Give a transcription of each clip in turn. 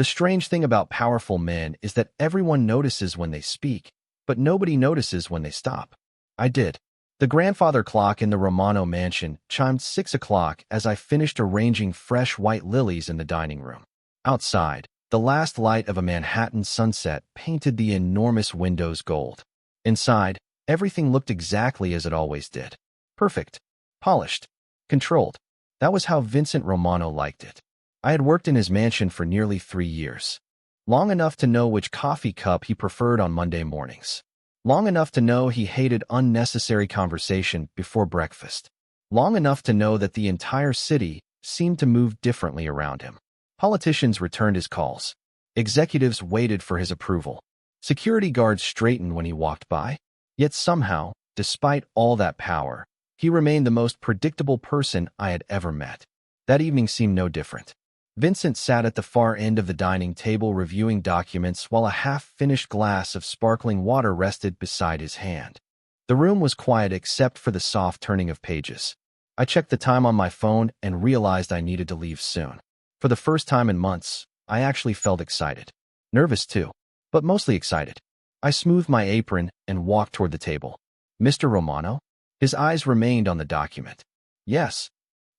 The strange thing about powerful men is that everyone notices when they speak, but nobody notices when they stop. I did. The grandfather clock in the Romano mansion chimed 6 o'clock as I finished arranging fresh white lilies in the dining room. Outside, the last light of a Manhattan sunset painted the enormous windows gold. Inside, everything looked exactly as it always did. Perfect. Polished. Controlled. That was how Vincent Romano liked it. I had worked in his mansion for nearly 3 years. Long enough to know which coffee cup he preferred on Monday mornings. Long enough to know he hated unnecessary conversation before breakfast. Long enough to know that the entire city seemed to move differently around him. Politicians returned his calls. Executives waited for his approval. Security guards straightened when he walked by. Yet somehow, despite all that power, he remained the most predictable person I had ever met. That evening seemed no different. Vincent sat at the far end of the dining table reviewing documents while a half-finished glass of sparkling water rested beside his hand. The room was quiet except for the soft turning of pages. I checked the time on my phone and realized I needed to leave soon. For the first time in months, I actually felt excited. Nervous too, but mostly excited. I smoothed my apron and walked toward the table. Mr. Romano? His eyes remained on the document. Yes.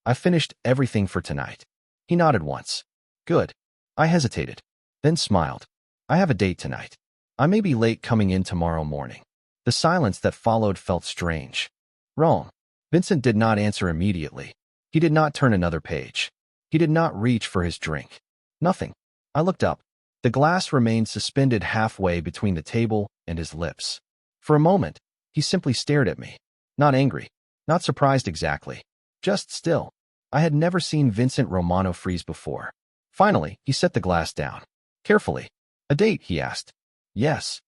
I finished everything for tonight. He nodded once. Good. I hesitated, then smiled. I have a date tonight. I may be late coming in tomorrow morning. The silence that followed felt strange. Wrong. Vincent did not answer immediately. He did not turn another page. He did not reach for his drink. Nothing. I looked up. The glass remained suspended halfway between the table and his lips. For a moment, he simply stared at me. Not angry. Not surprised exactly. Just still. I had never seen Vincent Romano freeze before. Finally, he set the glass down. Carefully. A date, he asked. Yes.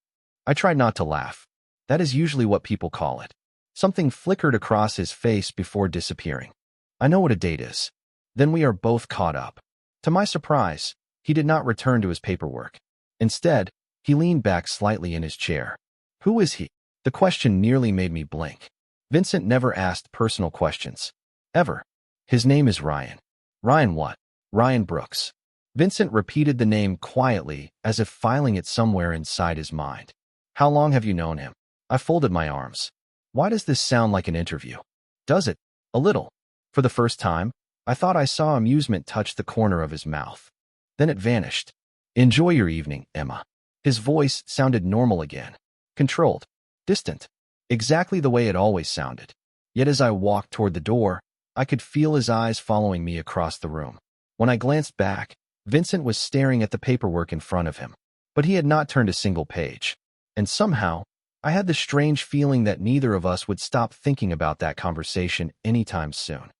I tried not to laugh. That is usually what people call it. Something flickered across his face before disappearing. I know what a date is. Then we are both caught up. To my surprise, he did not return to his paperwork. Instead, he leaned back slightly in his chair. Who is he? The question nearly made me blink. Vincent never asked personal questions. Ever. His name is Ryan. Ryan what? Ryan Brooks. Vincent repeated the name quietly, as if filing it somewhere inside his mind. How long have you known him? I folded my arms. Why does this sound like an interview? Does it? A little. For the first time, I thought I saw amusement touch the corner of his mouth. Then it vanished. Enjoy your evening, Emma. His voice sounded normal again. Controlled. Distant. Exactly the way it always sounded. Yet as I walked toward the door, I could feel his eyes following me across the room. When I glanced back, Vincent was staring at the paperwork in front of him. But he had not turned a single page. And somehow, I had the strange feeling that neither of us would stop thinking about that conversation anytime soon.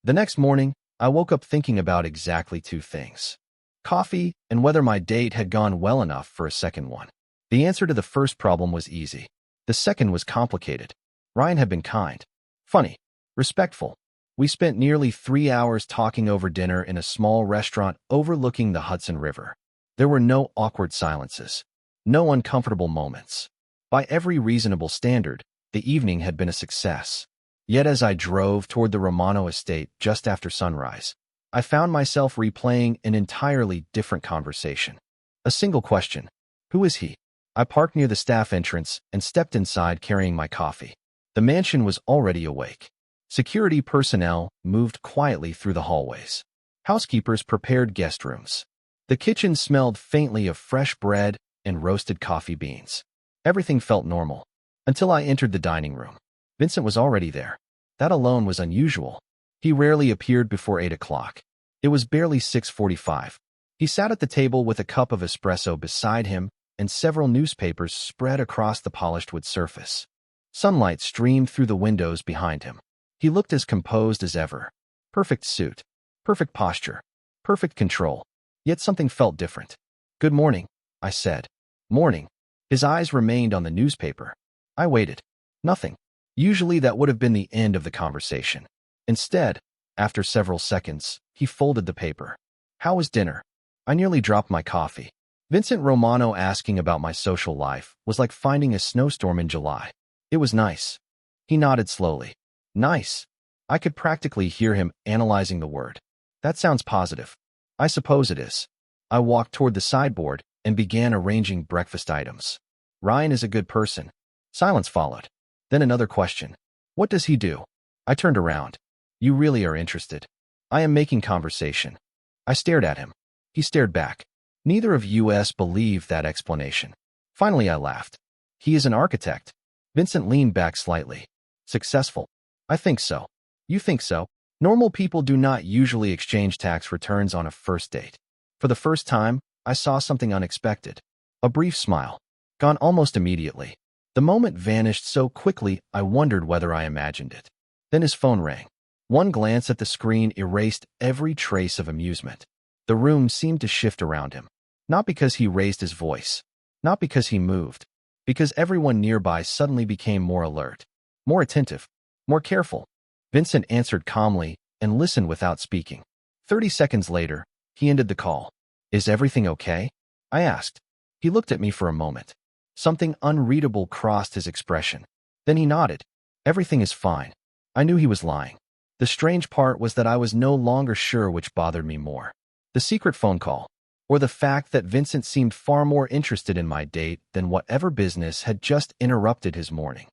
The next morning, I woke up thinking about exactly 2 things. Coffee and whether my date had gone well enough for a second one. The answer to the first problem was easy. The second was complicated. Ryan had been kind, funny, respectful. We spent nearly 3 hours talking over dinner in a small restaurant overlooking the Hudson River. There were no awkward silences, no uncomfortable moments. By every reasonable standard, the evening had been a success. Yet as I drove toward the Romano estate just after sunrise, I found myself replaying an entirely different conversation. A single question. Who is he? I parked near the staff entrance and stepped inside carrying my coffee. The mansion was already awake. Security personnel moved quietly through the hallways. Housekeepers prepared guest rooms. The kitchen smelled faintly of fresh bread and roasted coffee beans. Everything felt normal, until I entered the dining room. Vincent was already there. That alone was unusual. He rarely appeared before 8 o'clock. It was barely 6:45. He sat at the table with a cup of espresso beside him and several newspapers spread across the polished wood surface. Sunlight streamed through the windows behind him. He looked as composed as ever. Perfect suit, perfect posture, perfect control. Yet something felt different. Good morning, I said. Morning. His eyes remained on the newspaper. I waited. Nothing. Usually that would have been the end of the conversation. Instead, after several seconds, he folded the paper. How was dinner? I nearly dropped my coffee. Vincent Romano asking about my social life was like finding a snowstorm in July. It was nice. He nodded slowly. Nice. I could practically hear him analyzing the word. That sounds positive. I suppose it is. I walked toward the sideboard and began arranging breakfast items. Ryan is a good person. Silence followed. Then another question. What does he do? I turned around. You really are interested. I am making conversation. I stared at him. He stared back. Neither of us believed that explanation. Finally, I laughed. He is an architect. Vincent leaned back slightly. Successful. I think so. You think so? Normal people do not usually exchange tax returns on a first date. For the first time, I saw something unexpected. A brief smile. Gone almost immediately. The moment vanished so quickly, I wondered whether I imagined it. Then his phone rang. One glance at the screen erased every trace of amusement. The room seemed to shift around him. Not because he raised his voice. Not because he moved. Because everyone nearby suddenly became more alert. More attentive. More careful. Vincent answered calmly and listened without speaking. 30 seconds later, he ended the call. Is everything okay? I asked. He looked at me for a moment. Something unreadable crossed his expression. Then he nodded. Everything is fine. I knew he was lying. The strange part was that I was no longer sure which bothered me more. The secret phone call, or the fact that Vincent seemed far more interested in my date than whatever business had just interrupted his morning.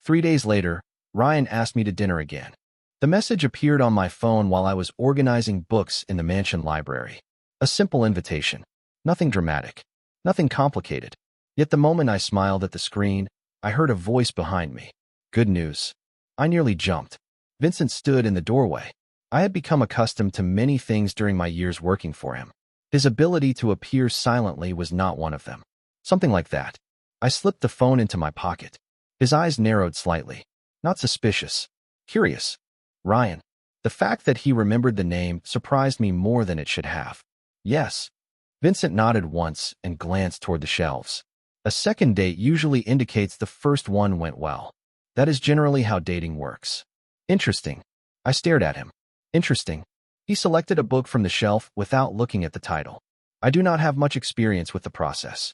3 days later, Ryan asked me to dinner again. The message appeared on my phone while I was organizing books in the mansion library. A simple invitation. Nothing dramatic. Nothing complicated. Yet the moment I smiled at the screen, I heard a voice behind me. Good news. I nearly jumped. Vincent stood in the doorway. I had become accustomed to many things during my years working for him. His ability to appear silently was not one of them. Something like that. I slipped the phone into my pocket. His eyes narrowed slightly. Not suspicious. Curious. Ryan. The fact that he remembered the name surprised me more than it should have. Yes. Vincent nodded once and glanced toward the shelves. A second date usually indicates the first one went well. That is generally how dating works. Interesting. I stared at him. Interesting. He selected a book from the shelf without looking at the title. I do not have much experience with the process.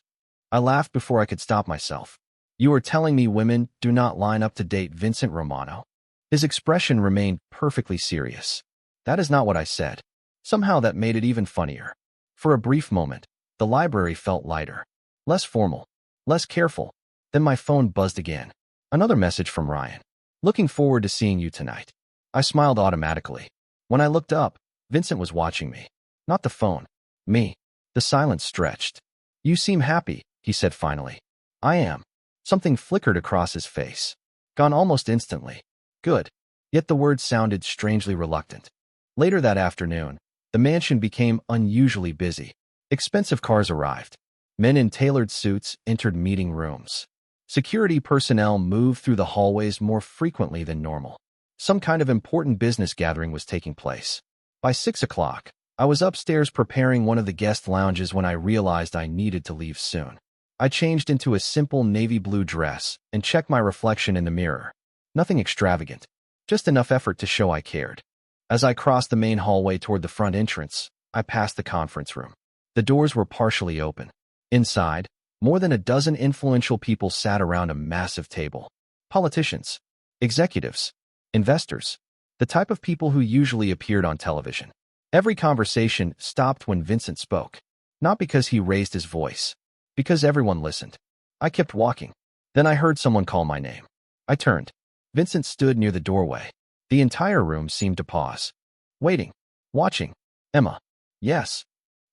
I laughed before I could stop myself. You are telling me women do not line up to date Vincent Romano? His expression remained perfectly serious. That is not what I said. Somehow that made it even funnier. For a brief moment, the library felt lighter. Less formal. Less careful. Then my phone buzzed again. Another message from Ryan. Looking forward to seeing you tonight. I smiled automatically. When I looked up, Vincent was watching me. Not the phone. Me. The silence stretched. You seem happy, he said finally. I am. Something flickered across his face. Gone almost instantly. Good. Yet the words sounded strangely reluctant. Later that afternoon, the mansion became unusually busy. Expensive cars arrived. Men in tailored suits entered meeting rooms. Security personnel moved through the hallways more frequently than normal. Some kind of important business gathering was taking place. By 6 o'clock, I was upstairs preparing one of the guest lounges when I realized I needed to leave soon. I changed into a simple navy blue dress and checked my reflection in the mirror. Nothing extravagant, just enough effort to show I cared. As I crossed the main hallway toward the front entrance, I passed the conference room. The doors were partially open. Inside, more than a dozen influential people sat around a massive table. Politicians, executives, investors, the type of people who usually appeared on television. Every conversation stopped when Vincent spoke. Not because he raised his voice, because everyone listened. I kept walking. Then I heard someone call my name. I turned. Vincent stood near the doorway. The entire room seemed to pause. Waiting. Watching. Emma. Yes.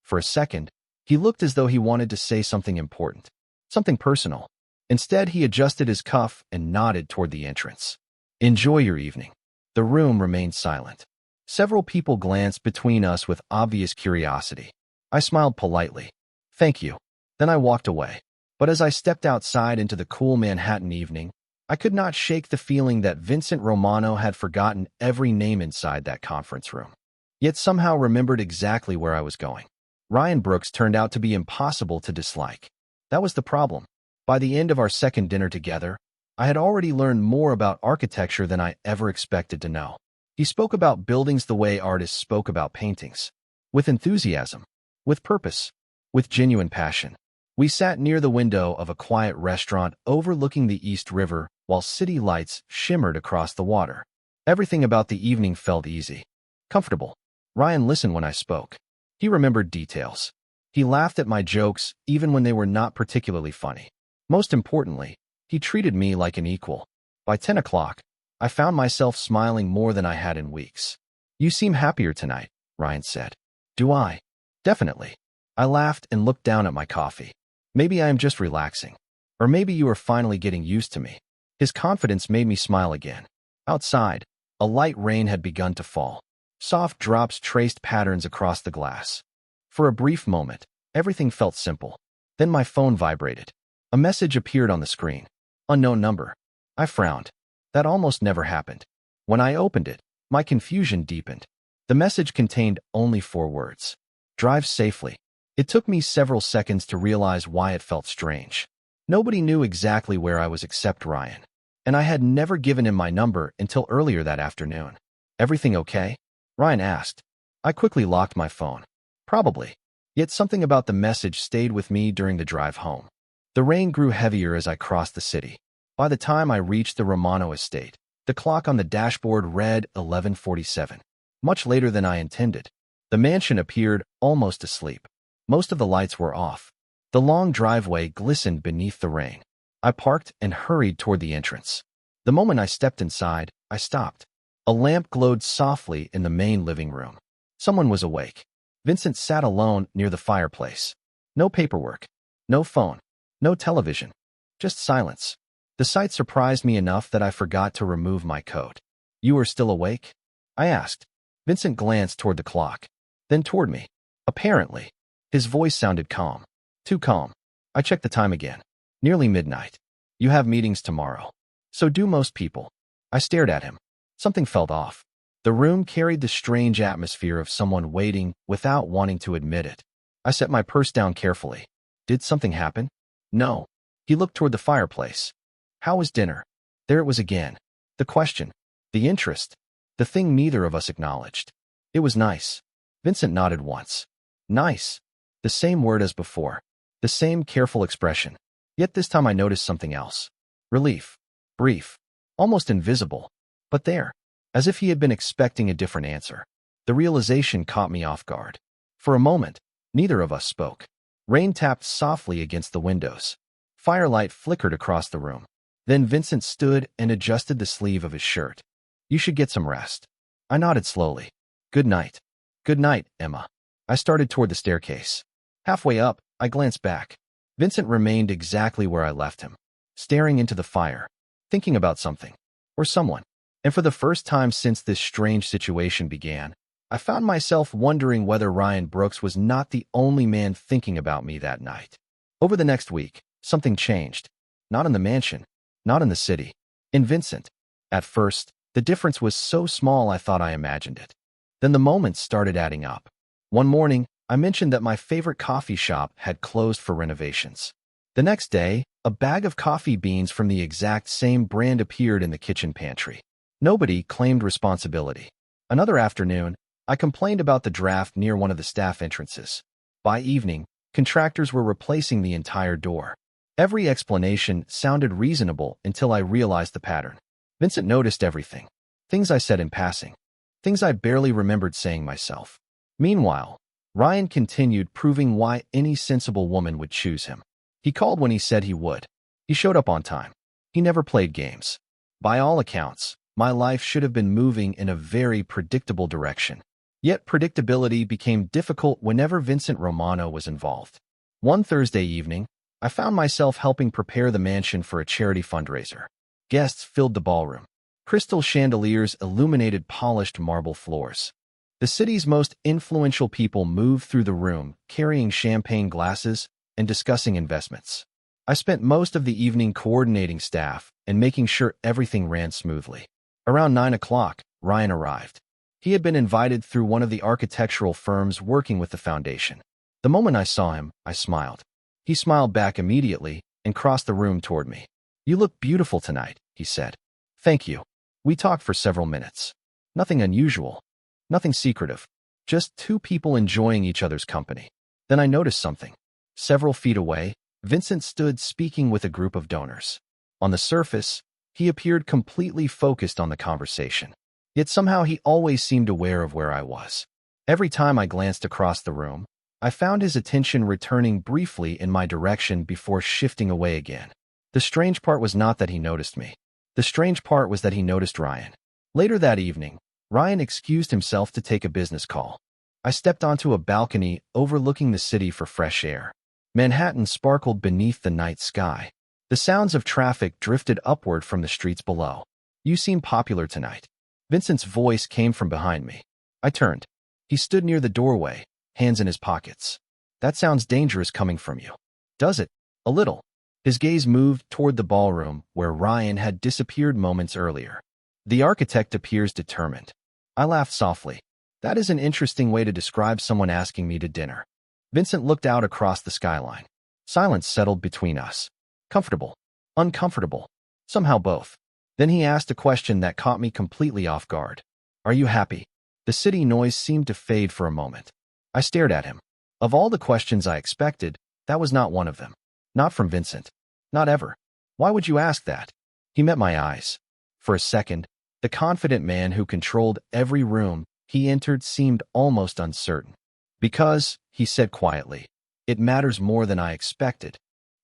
For a second, he looked as though he wanted to say something important. Something personal. Instead, he adjusted his cuff and nodded toward the entrance. Enjoy your evening. The room remained silent. Several people glanced between us with obvious curiosity. I smiled politely. Thank you. Then I walked away. But as I stepped outside into the cool Manhattan evening, I could not shake the feeling that Vincent Romano had forgotten every name inside that conference room, yet somehow remembered exactly where I was going. Ryan Brooks turned out to be impossible to dislike. That was the problem. By the end of our second dinner together, I had already learned more about architecture than I ever expected to know. He spoke about buildings the way artists spoke about paintings. With enthusiasm. With purpose. With genuine passion. We sat near the window of a quiet restaurant overlooking the East River while city lights shimmered across the water. Everything about the evening felt easy. Comfortable. Ryan listened when I spoke. He remembered details. He laughed at my jokes even when they were not particularly funny. Most importantly, he treated me like an equal. By 10 o'clock, I found myself smiling more than I had in weeks. "You seem happier tonight," Ryan said. "Do I?" "Definitely." I laughed and looked down at my coffee. "Maybe I am just relaxing. Or maybe you are finally getting used to me." His confidence made me smile again. Outside, a light rain had begun to fall. Soft drops traced patterns across the glass. For a brief moment, everything felt simple. Then my phone vibrated. A message appeared on the screen. "Unknown number." I frowned. That almost never happened. When I opened it, my confusion deepened. The message contained only 4 words. "Drive safely." It took me several seconds to realize why it felt strange. Nobody knew exactly where I was except Ryan, and I had never given him my number until earlier that afternoon. "Everything okay?" Ryan asked. I quickly locked my phone. Probably. Yet something about the message stayed with me during the drive home. The rain grew heavier as I crossed the city. By the time I reached the Romano estate, the clock on the dashboard read 11:47. Much later than I intended. The mansion appeared almost asleep. Most of the lights were off. The long driveway glistened beneath the rain. I parked and hurried toward the entrance. The moment I stepped inside, I stopped. A lamp glowed softly in the main living room. Someone was awake. Vincent sat alone near the fireplace. No paperwork. No phone. No television. Just silence. The sight surprised me enough that I forgot to remove my coat. "You are still awake?" I asked. Vincent glanced toward the clock, then toward me. Apparently, his voice sounded calm. Too calm. I checked the time again. Nearly midnight. "You have meetings tomorrow." "So do most people." I stared at him. Something felt off. The room carried the strange atmosphere of someone waiting without wanting to admit it. I set my purse down carefully. "Did something happen?" "No." He looked toward the fireplace. "How was dinner?" There it was again. The question. The interest. The thing neither of us acknowledged. "It was nice." Vincent nodded once. "Nice." The same word as before. The same careful expression. Yet this time I noticed something else. Relief. Brief. Almost invisible. But there. As if he had been expecting a different answer. The realization caught me off guard. For a moment, neither of us spoke. Rain tapped softly against the windows. Firelight flickered across the room. Then Vincent stood and adjusted the sleeve of his shirt. "You should get some rest." I nodded slowly. "Good night." "Good night, Emma." I started toward the staircase. Halfway up, I glanced back. Vincent remained exactly where I left him, staring into the fire, thinking about something, or someone. And for the first time since this strange situation began, I found myself wondering whether Ryan Brooks was not the only man thinking about me that night. Over the next week, something changed. Not in the mansion, not in the city, in Vincent. At first, the difference was so small I thought I imagined it. Then the moments started adding up. One morning, I mentioned that my favorite coffee shop had closed for renovations. The next day, a bag of coffee beans from the exact same brand appeared in the kitchen pantry. Nobody claimed responsibility. Another afternoon, I complained about the draft near one of the staff entrances. By evening, contractors were replacing the entire door. Every explanation sounded reasonable until I realized the pattern. Vincent noticed everything. Things I said in passing. Things I barely remembered saying myself. Meanwhile, Ryan continued proving why any sensible woman would choose him. He called when he said he would. He showed up on time. He never played games. By all accounts, my life should have been moving in a very predictable direction. Yet predictability became difficult whenever Vincent Romano was involved. One Thursday evening, I found myself helping prepare the mansion for a charity fundraiser. Guests filled the ballroom. Crystal chandeliers illuminated polished marble floors. The city's most influential people moved through the room, carrying champagne glasses and discussing investments. I spent most of the evening coordinating staff and making sure everything ran smoothly. Around 9 o'clock, Ryan arrived. He had been invited through one of the architectural firms working with the foundation. The moment I saw him, I smiled. He smiled back immediately and crossed the room toward me. "You look beautiful tonight," he said. "Thank you." We talked for several minutes. Nothing unusual. Nothing secretive. Just two people enjoying each other's company. Then I noticed something. Several feet away, Vincent stood speaking with a group of donors. On the surface, he appeared completely focused on the conversation. Yet somehow he always seemed aware of where I was. Every time I glanced across the room, I found his attention returning briefly in my direction before shifting away again. The strange part was not that he noticed me. The strange part was that he noticed Ryan. Later that evening, Ryan excused himself to take a business call. I stepped onto a balcony overlooking the city for fresh air. Manhattan sparkled beneath the night sky. The sounds of traffic drifted upward from the streets below. "You seem popular tonight." Vincent's voice came from behind me. I turned. He stood near the doorway, hands in his pockets. "That sounds dangerous coming from you." "Does it?" "A little." His gaze moved toward the ballroom where Ryan had disappeared moments earlier. "The architect appears determined." I laughed softly. "That is an interesting way to describe someone asking me to dinner." Vincent looked out across the skyline. Silence settled between us. Comfortable. Uncomfortable. Somehow both. Then he asked a question that caught me completely off guard. "Are you happy?" The city noise seemed to fade for a moment. I stared at him. Of all the questions I expected, that was not one of them. Not from Vincent. Not ever. "Why would you ask that?" He met my eyes. For a second, the confident man who controlled every room he entered seemed almost uncertain. "Because," he said quietly, "it matters more than I expected."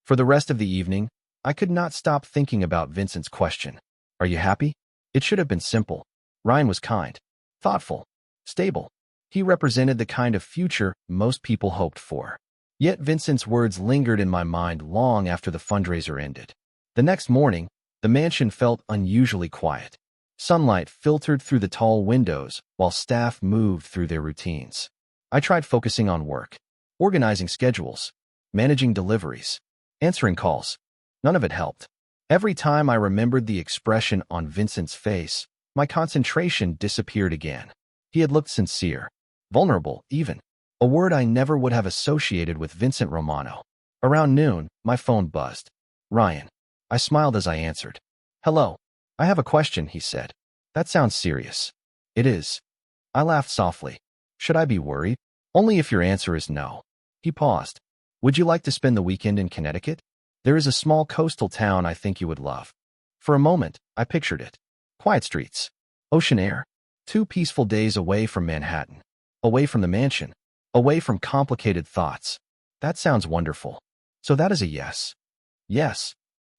For the rest of the evening, I could not stop thinking about Vincent's question. "Are you happy?" It should have been simple. Ryan was kind, thoughtful, stable. He represented the kind of future most people hoped for. Yet Vincent's words lingered in my mind long after the fundraiser ended. The next morning, the mansion felt unusually quiet. Sunlight filtered through the tall windows while staff moved through their routines. I tried focusing on work, organizing schedules, managing deliveries, answering calls. None of it helped. Every time I remembered the expression on Vincent's face, my concentration disappeared again. He had looked sincere, vulnerable even, a word I never would have associated with Vincent Romano. Around noon, my phone buzzed. "Ryan." I smiled as I answered. "Hello. I have a question," he said. "That sounds serious." "It is." I laughed softly. "Should I be worried?" "Only if your answer is no." He paused. "Would you like to spend the weekend in Connecticut? There is a small coastal town I think you would love." For a moment, I pictured it. Quiet streets, ocean air, 2 peaceful days away from Manhattan, away from the mansion, away from complicated thoughts. That sounds wonderful. So that is a yes. Yes.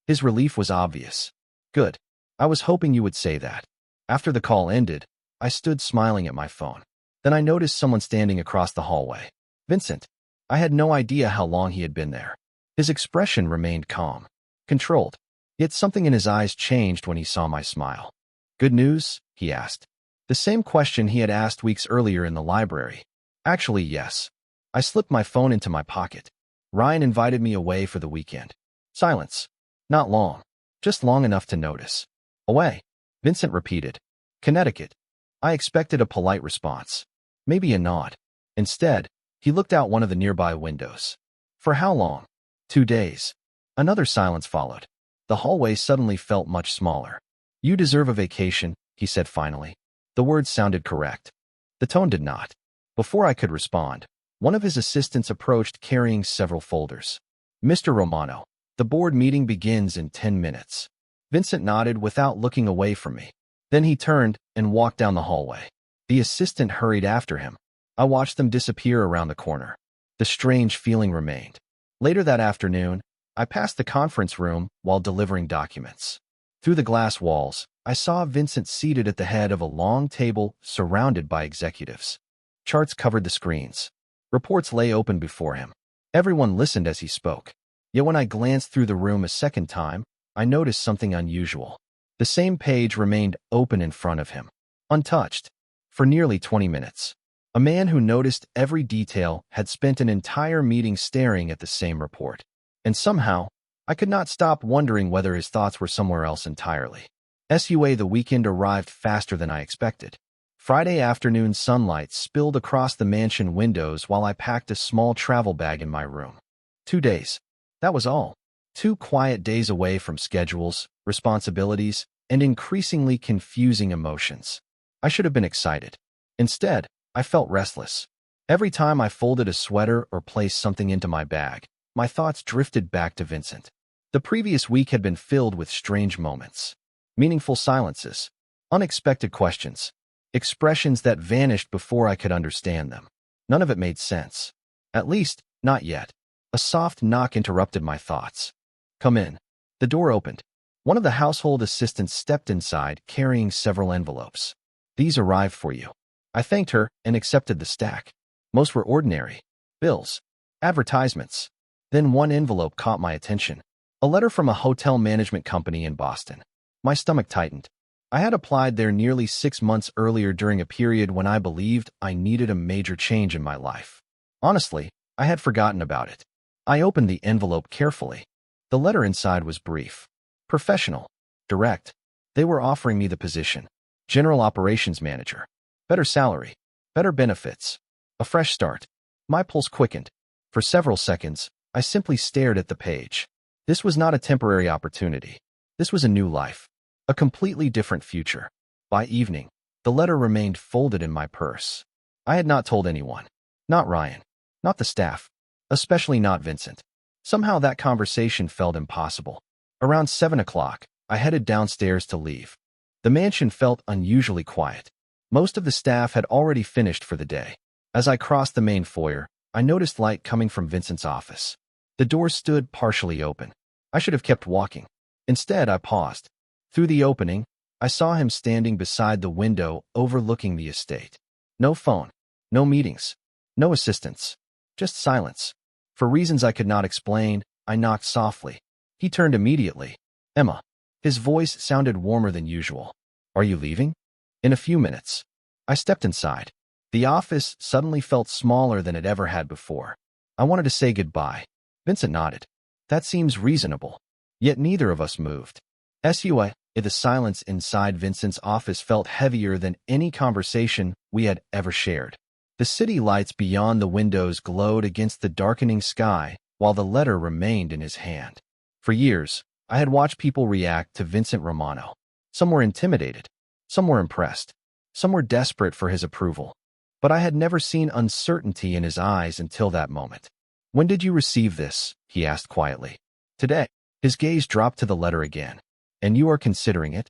His relief was obvious. Good. I was hoping you would say that. After the call ended, I stood smiling at my phone. Then I noticed someone standing across the hallway. Vincent. I had no idea how long he had been there. His expression remained calm, controlled. Yet something in his eyes changed when he saw my smile. "Good news?" he asked. The same question he had asked weeks earlier in the library. "Actually, yes." I slipped my phone into my pocket. Ryan invited me away for the weekend. Silence. Not long. Just long enough to notice. "Away," Vincent repeated. "Connecticut." I expected a polite response. Maybe a nod. Instead, he looked out one of the nearby windows. "For how long?" 2 days. Another silence followed. The hallway suddenly felt much smaller. "You deserve a vacation," he said finally. The words sounded correct. The tone did not. Before I could respond, one of his assistants approached carrying several folders. "Mr. Romano, the board meeting begins in 10 minutes. Vincent nodded without looking away from me. Then he turned and walked down the hallway. The assistant hurried after him. I watched them disappear around the corner. The strange feeling remained. Later that afternoon, I passed the conference room while delivering documents. Through the glass walls, I saw Vincent seated at the head of a long table surrounded by executives. Charts covered the screens. Reports lay open before him. Everyone listened as he spoke. Yet when I glanced through the room a second time, I noticed something unusual. The same page remained open in front of him, untouched, for nearly 20 minutes. A man who noticed every detail had spent an entire meeting staring at the same report. And somehow, I could not stop wondering whether his thoughts were somewhere else entirely. The weekend arrived faster than I expected. Friday afternoon sunlight spilled across the mansion windows while I packed a small travel bag in my room. 2 days. That was all. 2 quiet days away from schedules, responsibilities, and increasingly confusing emotions. I should have been excited. Instead, I felt restless. Every time I folded a sweater or placed something into my bag, my thoughts drifted back to Vincent. The previous week had been filled with strange moments, meaningful silences, unexpected questions, expressions that vanished before I could understand them. None of it made sense. At least, not yet. A soft knock interrupted my thoughts. Come in. The door opened. One of the household assistants stepped inside, carrying several envelopes. These arrived for you. I thanked her and accepted the stack. Most were ordinary. Bills. Advertisements. Then one envelope caught my attention. A letter from a hotel management company in Boston. My stomach tightened. I had applied there nearly 6 months earlier during a period when I believed I needed a major change in my life. Honestly, I had forgotten about it. I opened the envelope carefully. The letter inside was brief. Professional. Direct. They were offering me the position. General Operations Manager. Better salary. Better benefits. A fresh start. My pulse quickened. For several seconds, I simply stared at the page. This was not a temporary opportunity. This was a new life. A completely different future. By evening, the letter remained folded in my purse. I had not told anyone. Not Ryan. Not the staff. Especially not Vincent. Somehow that conversation felt impossible. Around 7 o'clock, I headed downstairs to leave. The mansion felt unusually quiet. Most of the staff had already finished for the day. As I crossed the main foyer, I noticed light coming from Vincent's office. The door stood partially open. I should have kept walking. Instead, I paused. Through the opening, I saw him standing beside the window overlooking the estate. No phone, no meetings, no assistants, just silence. For reasons I could not explain, I knocked softly. He turned immediately. Emma. His voice sounded warmer than usual. Are you leaving? In a few minutes. I stepped inside. The office suddenly felt smaller than it ever had before. I wanted to say goodbye. Vincent nodded. That seems reasonable. Yet neither of us moved. The silence inside Vincent's office felt heavier than any conversation we had ever shared. The city lights beyond the windows glowed against the darkening sky, while the letter remained in his hand. For years, I had watched people react to Vincent Romano. Some were intimidated. Some were impressed. Some were desperate for his approval. But I had never seen uncertainty in his eyes until that moment. When did you receive this? He asked quietly. Today. His gaze dropped to the letter again. And you are considering it?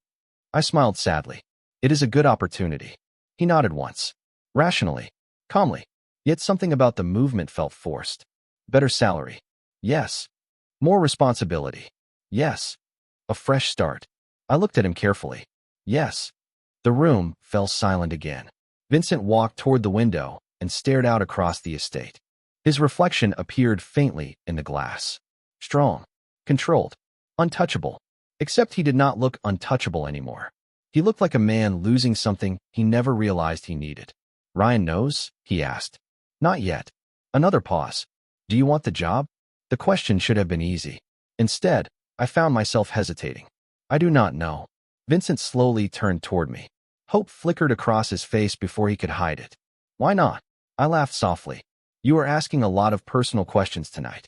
I smiled sadly. It is a good opportunity. He nodded once. Rationally. Calmly. Yet something about the movement felt forced. Better salary. Yes. More responsibility. Yes. A fresh start. I looked at him carefully. Yes. The room fell silent again. Vincent walked toward the window and stared out across the estate. His reflection appeared faintly in the glass. Strong. Controlled. Untouchable. Except he did not look untouchable anymore. He looked like a man losing something he never realized he needed. Ryan knows? He asked. Not yet. Another pause. Do you want the job? The question should have been easy. Instead, I found myself hesitating. I do not know. Vincent slowly turned toward me. Hope flickered across his face before he could hide it. Why not? I laughed softly. You are asking a lot of personal questions tonight.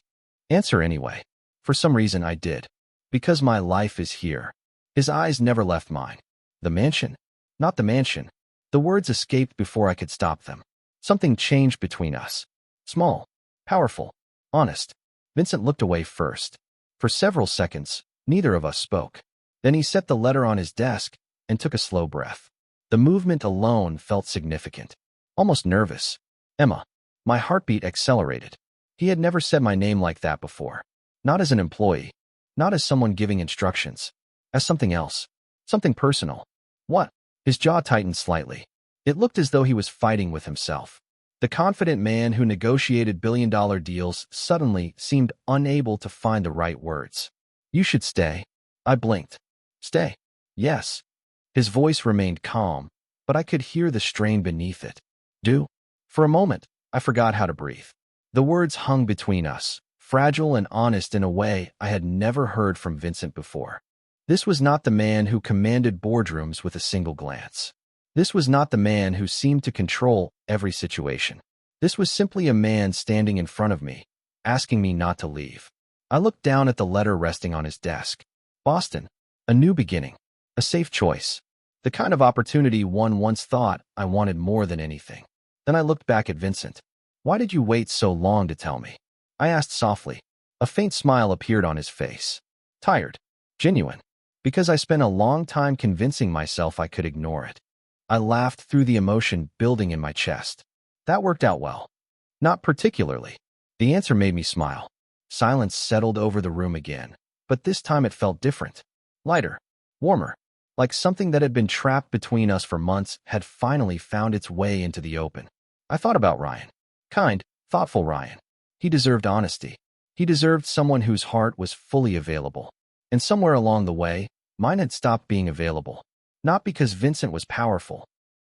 Answer anyway. For some reason I did. Because my life is here. His eyes never left mine. The mansion? Not the mansion. The words escaped before I could stop them. Something changed between us. Small. Powerful. Honest. Vincent looked away first. For several seconds, neither of us spoke. Then he set the letter on his desk and took a slow breath. The movement alone felt significant. Almost nervous. Emma. My heartbeat accelerated. He had never said my name like that before. Not as an employee. Not as someone giving instructions. As something else. Something personal. What? His jaw tightened slightly. It looked as though he was fighting with himself. The confident man who negotiated billion-dollar deals suddenly seemed unable to find the right words. You should stay. I blinked. Stay. Yes. His voice remained calm, but I could hear the strain beneath it. Do? For a moment, I forgot how to breathe. The words hung between us, fragile and honest in a way I had never heard from Vincent before. This was not the man who commanded boardrooms with a single glance. This was not the man who seemed to control every situation. This was simply a man standing in front of me, asking me not to leave. I looked down at the letter resting on his desk. Boston. A new beginning. A safe choice. The kind of opportunity one once thought I wanted more than anything. Then I looked back at Vincent. Why did you wait so long to tell me? I asked softly. A faint smile appeared on his face. Tired. Genuine. Because I spent a long time convincing myself I could ignore it. I laughed through the emotion building in my chest. That worked out well. Not particularly. The answer made me smile. Silence settled over the room again, but this time it felt different. Lighter, warmer, like something that had been trapped between us for months had finally found its way into the open. I thought about Ryan. Kind, thoughtful Ryan. He deserved honesty. He deserved someone whose heart was fully available. And somewhere along the way, mine had stopped being available. Not because Vincent was powerful.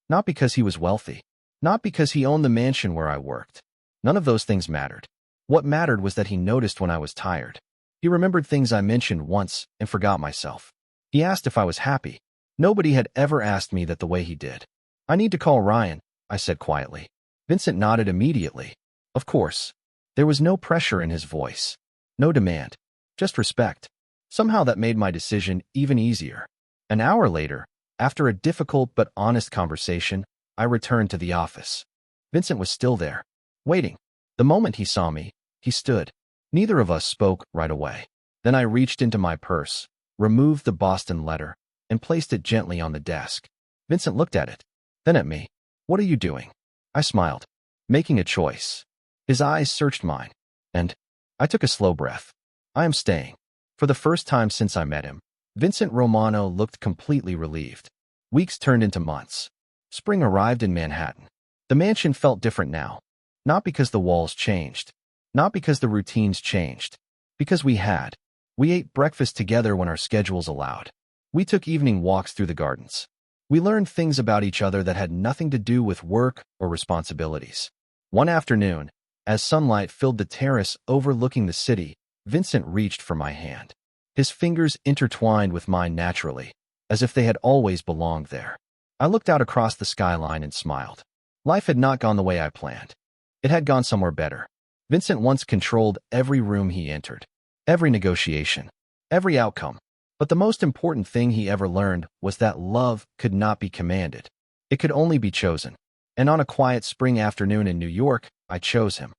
Not because he was wealthy. Not because he owned the mansion where I worked. None of those things mattered. What mattered was that he noticed when I was tired. He remembered things I mentioned once and forgot myself. He asked if I was happy. Nobody had ever asked me that the way he did. I need to call Ryan, I said quietly. Vincent nodded immediately. Of course. There was no pressure in his voice. No demand. Just respect. Somehow that made my decision even easier. An hour later, after a difficult but honest conversation, I returned to the office. Vincent was still there, waiting. The moment he saw me, he stood. Neither of us spoke right away. Then I reached into my purse, removed the Boston letter, and placed it gently on the desk. Vincent looked at it, then at me. What are you doing? I smiled. Making a choice. His eyes searched mine, and I took a slow breath. I am staying. For the first time since I met him, Vincent Romano looked completely relieved. Weeks turned into months. Spring arrived in Manhattan. The mansion felt different now. Not because the walls changed. Not because the routines changed. Because we had. We ate breakfast together when our schedules allowed. We took evening walks through the gardens. We learned things about each other that had nothing to do with work or responsibilities. One afternoon, as sunlight filled the terrace overlooking the city, Vincent reached for my hand. His fingers intertwined with mine naturally, as if they had always belonged there. I looked out across the skyline and smiled. Life had not gone the way I planned. It had gone somewhere better. Vincent once controlled every room he entered, every negotiation, every outcome. But the most important thing he ever learned was that love could not be commanded. It could only be chosen. And on a quiet spring afternoon in New York, I chose him.